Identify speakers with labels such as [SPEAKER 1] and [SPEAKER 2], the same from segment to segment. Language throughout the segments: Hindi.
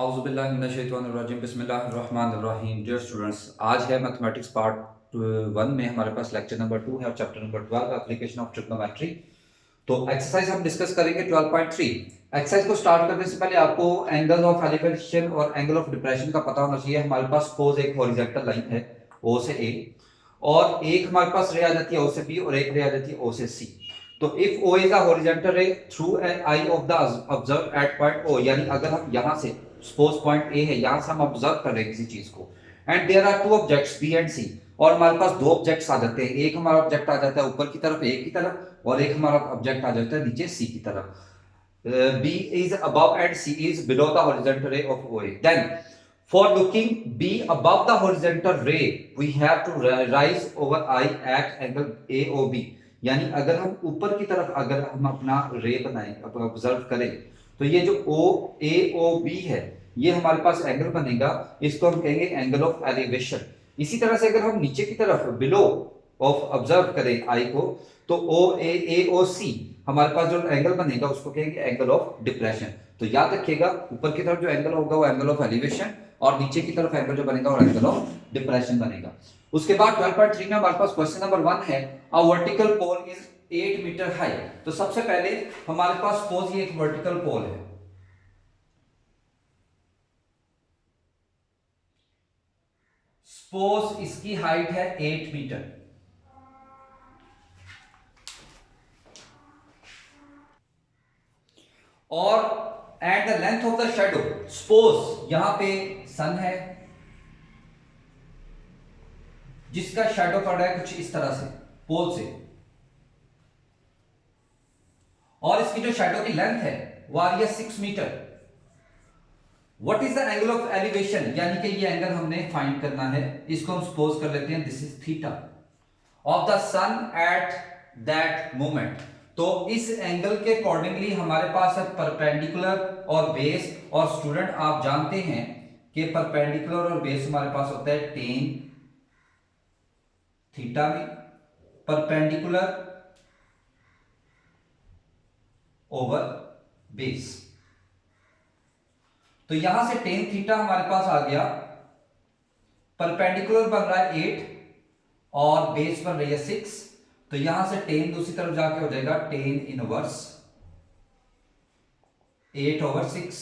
[SPEAKER 1] औज़ुबिल्लाहिमिनश्शैतानिर्रजीम बिस्मिल्लाहिर्रहमानिर्रहीम। डियर स्टूडेंट्स, आज है मैथमेटिक्स पार्ट 1 में हमारे पास लेक्चर नंबर 2 है और chapter number 12 application of trigonometry. तो एक्सरसाइज हम डिस्कस करेंगे 12.3। एक्सरसाइज को स्टार्ट करने से पहले आपको एंगल ऑफ एलिवेशन और एंगल ऑफ डिप्रेशन का पता होना चाहिए। हमारे पास सपोज एक हॉरिजॉन्टल लाइन है O से A और एक हमारे पास रे आ जाती है O से B और एक रे आ जाती है O से C। तो if O is a horizontal ray through an eye of the observe at point O, यानी अगर हम यहां से सपोज पॉइंट A है, यहां से हम ऑब्जर्व कर रहे हैं किसी चीज को, and there are two objects B and C, और हमारे पास दो ऑब्जेक्ट्स आ जाते हैं। एक हमारा ऑब्जेक्ट आ जाता है ऊपर की तरफ A की तरफ और एक हमारा ऑब्जेक्ट आ जाता है नीचे C की तरफ। B is above and C is below the horizontal ray of OA. Then, for looking B above the horizontal ray, we have to rise over I at angle AOB. यानी अगर हम ऊपर की तरफ अगर हम अपना रे बनाएं, ऑब्जर्व करें, तो ये जो O AOB है, ये हमारे पास एंगल बनेगा। इसको हम कहेंगे एंगल ऑफ एलिवेशन। इसी तरह से अगर हम नीचे की तरफ बिलो ऑफ ऑब्जर्व करें आई को, तो OAOC हमारे पास जो एंगल बनेगा उसको कहेंगे एंगल ऑफ डिप्रेशन। तो याद रखिएगा, ऊपर की तरफ जो एंगल होगा वो एंगल ऑफ एलिवेशन और नीचे की तरफ एंगल जो बनेगा वो एंगल ऑफ डिप्रेशन बनेगा। उसके बाद 12.3 में हमारे पास क्वेश्चन नंबर 1 है, a vertical pole is 8 meter high. तो सबसे पहले हमारे पास सपोज ये एक वर्टिकल पोल है, सपोज इसकी हाइट है 8 मीटर और at the length of the shadow, suppose यहां पे सन है जिसका शेडो पड़ रहा है कुछ इस तरह से पोल से, और इसकी जो शेडो की लेंथ है वो आ रही है 6 meter. What is the angle of elevation, यानी कि ये एंगल हमने फाइंड करना है। इसको हम सपोज कर लेते हैं this is theta of the sun at that moment. तो इस एंगल के अकॉर्डिंगली हमारे पास है परपेंडिकुलर और बेस, और स्टूडेंट आप जानते हैं कि परपेंडिकुलर और बेस हमारे पास होता है टेन थीटा में, परपेंडिकुलर ओवर बेस। तो यहां से टेन थीटा हमारे पास आ गया, परपेंडिकुलर बन रहा है 8 और बेस बन रही है 6। तो यहां से टेन दूसरी तरफ जाके हो जाएगा टेन इनवर्स 8/6,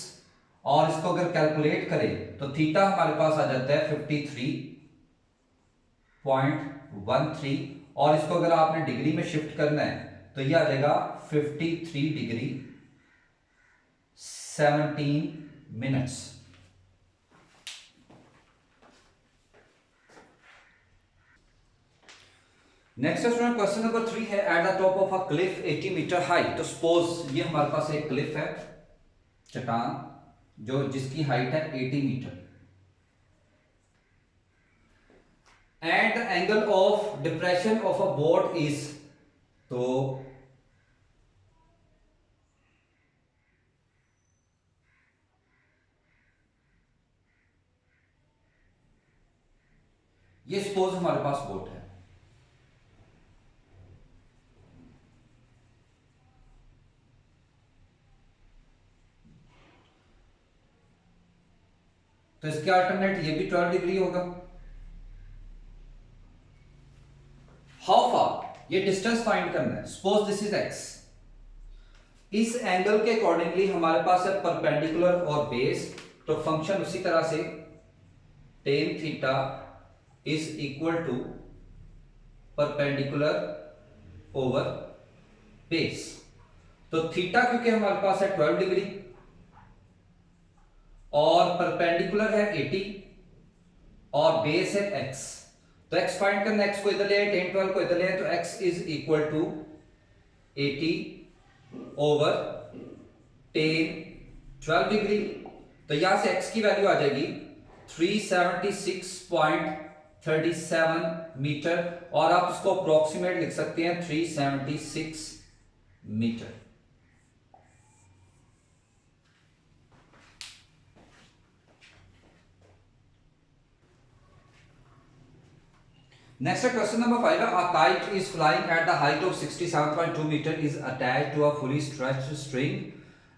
[SPEAKER 1] और इसको अगर कैलकुलेट करें तो थीटा हमारे पास आ जाता है 53.13, और इसको अगर आपने डिग्री में शिफ्ट करना है तो ये आ जाएगा 53 degree 17 minutes. Next student question number 3 है, at the top of a cliff 80 meter high. तो सपोज ये हमारे पास एक क्लिफ है, चट्टान जो जिसकी हाइट है 80 meter, and the angle of depression of a boat is, तो ये सपोज हमारे पास बोट है, तो इसके अल्टरनेट ये भी 12 डिग्री होगा। हाउ फार, ये डिस्टेंस फाइंड करना है। सपोज दिस इज एक्स, इस एंगल के अकॉर्डिंगली हमारे पास है परपेंडिकुलर और बेस, तो फंक्शन उसी तरह से tan theta is equal to perpendicular over base. तो थीटा क्योंकि हमारे पास है 12 डिग्री और परपेंडिकुलर है 80 और बेस है x, तो x फाइंड करना, x को इधर ले आए, 10 12 को इधर ले आए, तो x is equal to 80 over 10 12 degree. तो यहां से x की वैल्यू आ जाएगी 376.37 मीटर, और आप इसको अप्रोक्सीमेट लिख सकते हैं 376 metre. Next question number 5, a kite is flying at the height of 67.2 meter is attached to a fully stretched string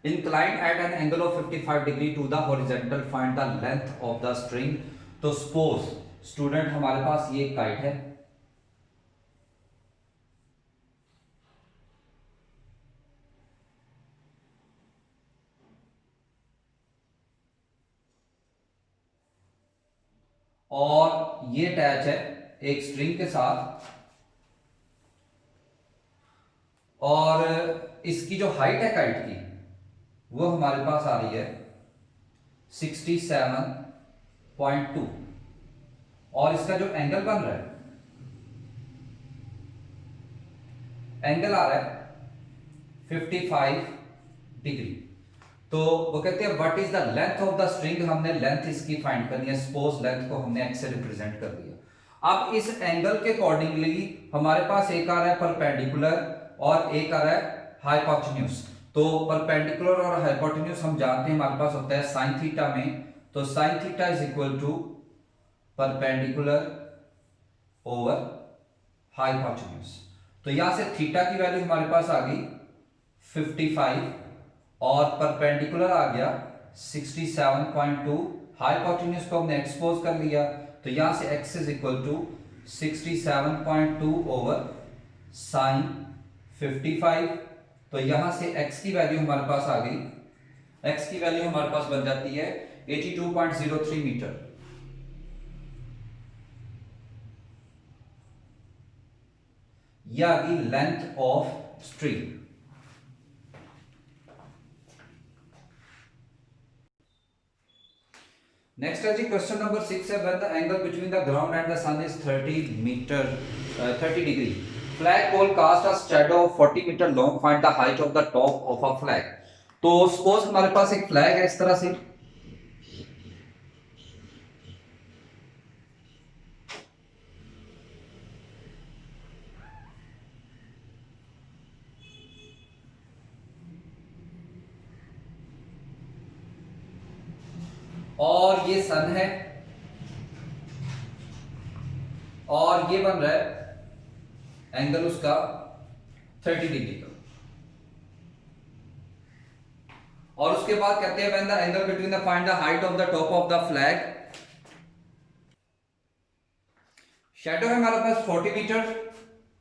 [SPEAKER 1] inclined at an angle of 55 degree to the horizontal, find the length of the string। तो suppose स्टूडेंट हमारे पास ये काइट है, और ये अटैच है एक स्ट्रिंग के साथ, और इसकी जो हाइट है काइट की वो हमारे पास आ रही है 67.2, और इसका जो एंगल बन रहा है, एंगल आ रहा है 55 डिग्री। तो वो कहते हैं what is the length of the string, हमने लेंथ इसकी फाइंड करनी है। सपोज लेंथ को हमने एक्स से रिप्रेजेंट कर दिया। अब इस एंगल के अकॉर्डिंगली हमारे पास एक आ रहा है परपेंडिकुलर और एक आ रहा है हाइपोटेन्यूज। तो परपेंडिकुलर और हाइपोटेन्यूज हम जानते हैं हमारे पास होता है साइन थीटा में, तो sine theta is equal to perpendicular over hypotenuse. तो यहां से थीटा की वैल्यू हमारे पास आ गई 55 और परपेंडिकुलर आ गया 67.2, हाइपोटेन्यूज को हमने एक्सपोज कर लिया, तो यहां से x is equal to 67.2 over sine 55। तो यहां से x की वैल्यू हमारे पास आ गई, x की वैल्यू हमारे पास बन जाती है 82.03 मीटर। यह आ गई लेंथ ऑफ स्ट्रिंग। नेक्स्ट है जी क्वेश्चन नंबर 6 है, when the angle between the ground and the sun is 30 degree, flag pole cast a shadow of 40 meter long, find the height of the top of a flag. तो सपोज हमारे पास एक फ्लैग है इस तरह से, और ये सन है, और ये बन रहा है एंगल उसका 30 डिग्री का। और उसके बाद कहते हैं when the angle between the find the height of the top of the flag, shadow है हमारे पास 40 meter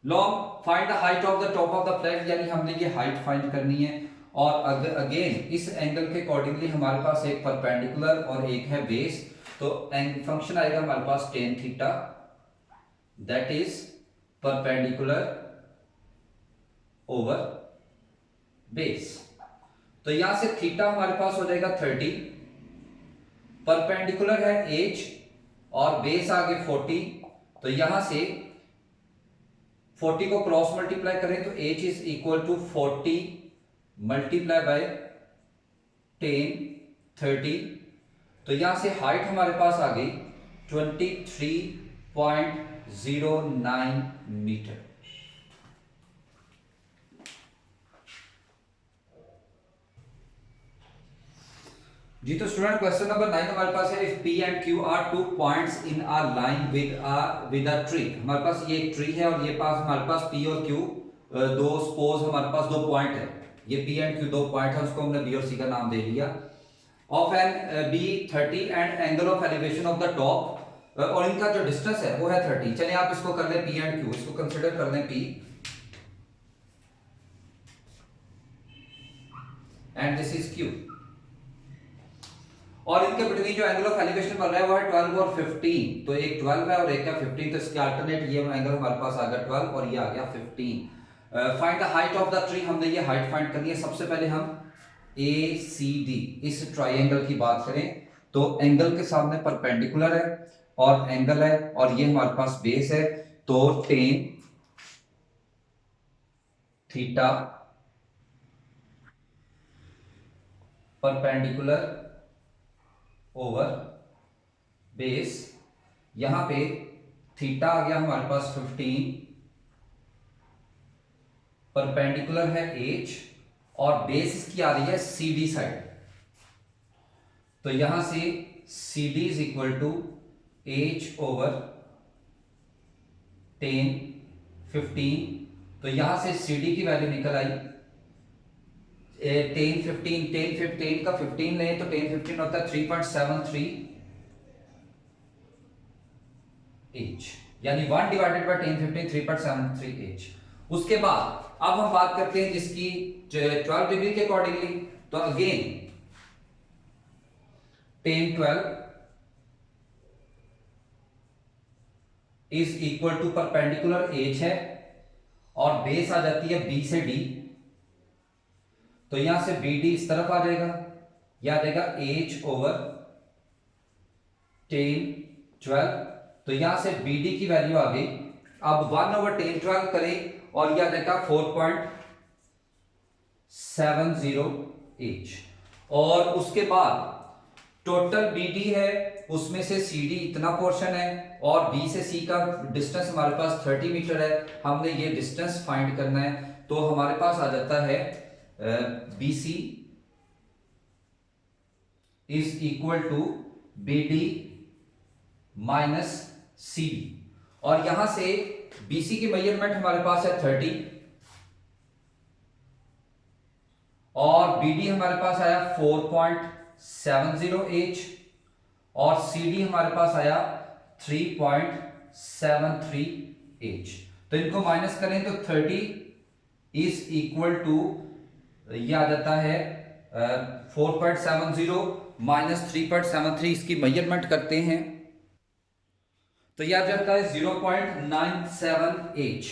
[SPEAKER 1] long, find the height of the top of the flag, यानी हमने ये हाइट फाइंड करनी है। और अगेन इस एंगल के अकॉर्डिंगली हमारे पास एक परपेंडिकुलर और एक है बेस, तो फंक्शन आएगा हमारे पास tan theta, that is perpendicular over base. तो यहां से थीटा हमारे पास हो जाएगा 30, परपेंडिकुलर है h और बेस आगे 40, तो यहां से 40 को क्रॉस मल्टीप्लाई करें तो h is equal to 40 multiply by 10 30। तो यहां से हाइट हमारे पास आ गई 23.09 मीटर। जी तो स्टूडेंट क्वेश्चन नंबर 9 हमारे पास है, if P and Q are two points in a line with a tree। हमारे पास ये एक ट्री है और ये पास हमारे पास P और Q दो, सपोज हमारे पास दो पॉइंट है, ये P and Q दो पॉइंट है, उसको हमने B और C का नाम दे लिया। Of an B 30 and angle of elevation of the top, और इनका जो डिस्टेंस है वो है 30। चलिए आप इसको कर लें P and Q, इसको कंसिडर कर लें P and this is Q, और इनके बिटवीन जो एंगल ऑफ एलिवेशन बन रहा है वो है 12 और 15। तो एक 12 है और एक है 15, तो इसके अल्टरनेट ये एंगल हमारे पास आ गया 12 और ये आ गया 15। Find the height of the tree, हमने ये हाइट फाइंड करनी है। सबसे पहले हम ACD इस ट्राइंगल की बात करें तो एंगल के सामने परपेंडिकुलर है और एंगल है, और ये हमारे पास बेस है, तो tan theta perpendicular over base, यहां पे थीटा आ गया हमारे पास 15, परपेंडिकुलर है h और बेस इसकी आ रही है CD साइड, तो यहां से CD is equal to h over 10 15। तो यहां से CD की वैल्यू निकल आई 10 15 का 15 लें तो 10 15 होता है 3.73 एच, यानी 1 डिवाइडेड बाय 10 15 3.73 एच। उसके बाद अब हम बात करते हैं जिसकी 12 डिग्री के अकॉर्डिंगली, तो again 10 12 is equal to perpendicular H है और बेस आ जाती है बी से डी, तो यहां से बी डी इस तरफ आ जाएगा, यह आ जाएगा एच ओवर 10 12, तो यहां से बी डी की वैल्यू आ गई। अब 1 ओवर 10 12 करें और यह आ जाएगा 4.70 एच, और उसके बाद टोटल बी डी है उसमें से सी डी इतना पोर्शन है और बी से सी का डिस्टेंस हमारे पास 30 मीटर है, हमने ये डिस्टेंस फाइंड करना है। तो हमारे पास आ जाता है B C is equal to B D minus C D, और यहां से बीसी की मेजरमेंट हमारे पास है 30 और बीडी हमारे पास आया 4.70 और सीडी हमारे पास आया 3.73 तो इनको माइनस करें तो 30 इज इक्वल टू ये आ जाता है 4.70 माइनस 3.73, इसकी मेजरमेंट करते हैं तो यह आ जाता है 0.97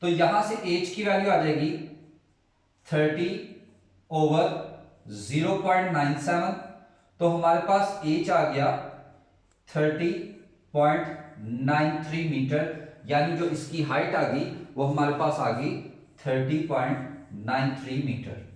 [SPEAKER 1] तो यहां से h की वैल्यू आ जाएगी 30 ओवर 0.97, तो हमारे पास h आ गया 30.93 मीटर, यानी जो इसकी हाइट आ गई वो हमारे पास आ गई 30.93 मीटर।